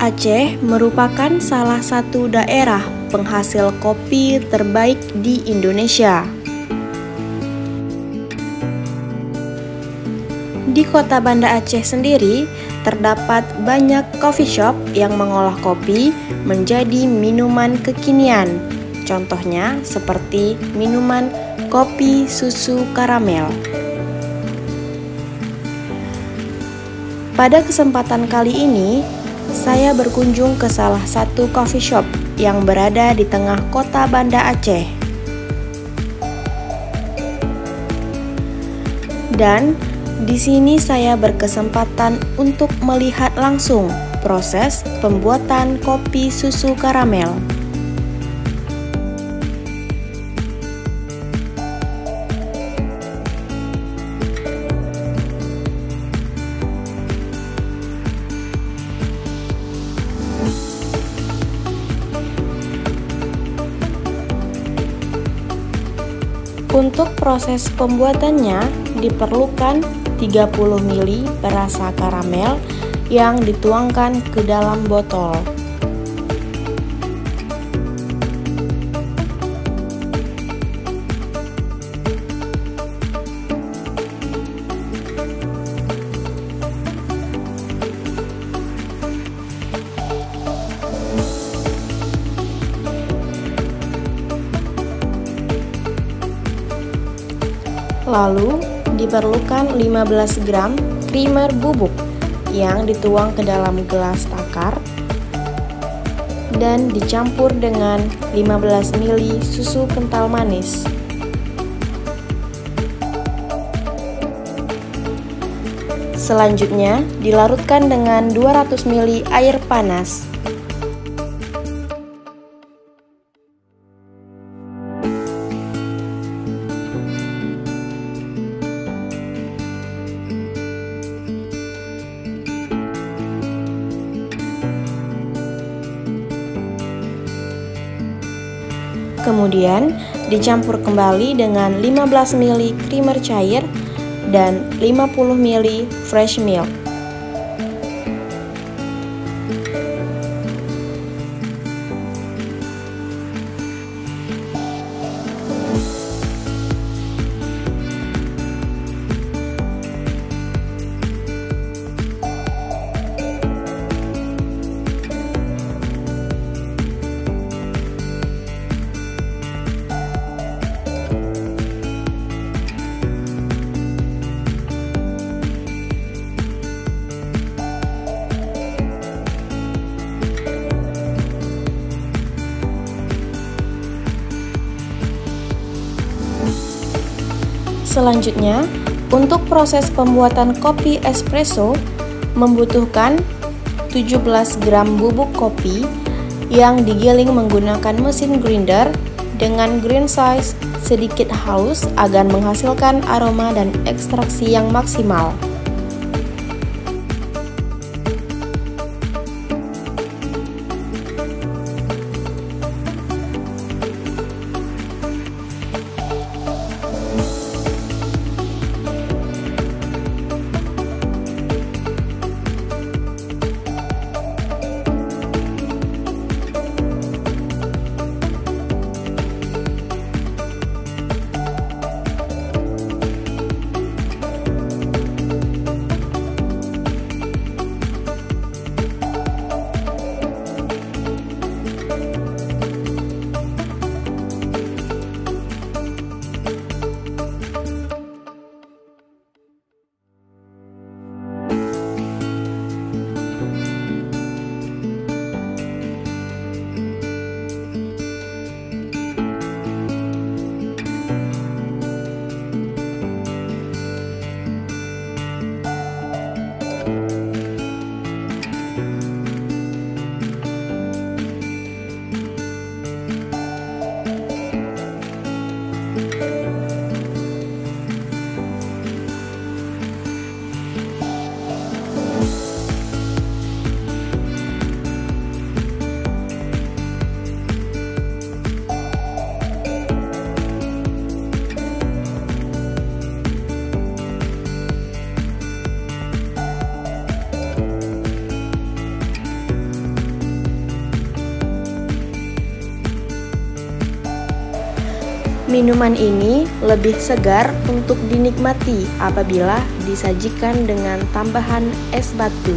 Aceh merupakan salah satu daerah penghasil kopi terbaik di Indonesia. Di kota Banda Aceh sendiri, terdapat banyak coffee shop yang mengolah kopi menjadi minuman kekinian. Contohnya seperti minuman kopi susu karamel. Pada kesempatan kali ini, saya berkunjung ke salah satu coffee shop yang berada di tengah kota Banda Aceh. Dan di sini saya berkesempatan untuk melihat langsung proses pembuatan kopi susu karamel. Untuk proses pembuatannya diperlukan 30 ml perasa karamel yang dituangkan ke dalam botol. Lalu diperlukan 15 gram creamer bubuk yang dituang ke dalam gelas takar dan dicampur dengan 15 ml susu kental manis. Selanjutnya dilarutkan dengan 200 ml air panas. Kemudian dicampur kembali dengan 15 ml creamer cair dan 50 ml fresh milk. Selanjutnya, untuk proses pembuatan kopi espresso membutuhkan 17 gram bubuk kopi yang digiling menggunakan mesin grinder dengan grind size sedikit halus agar menghasilkan aroma dan ekstraksi yang maksimal. Minuman ini lebih segar untuk dinikmati apabila disajikan dengan tambahan es batu.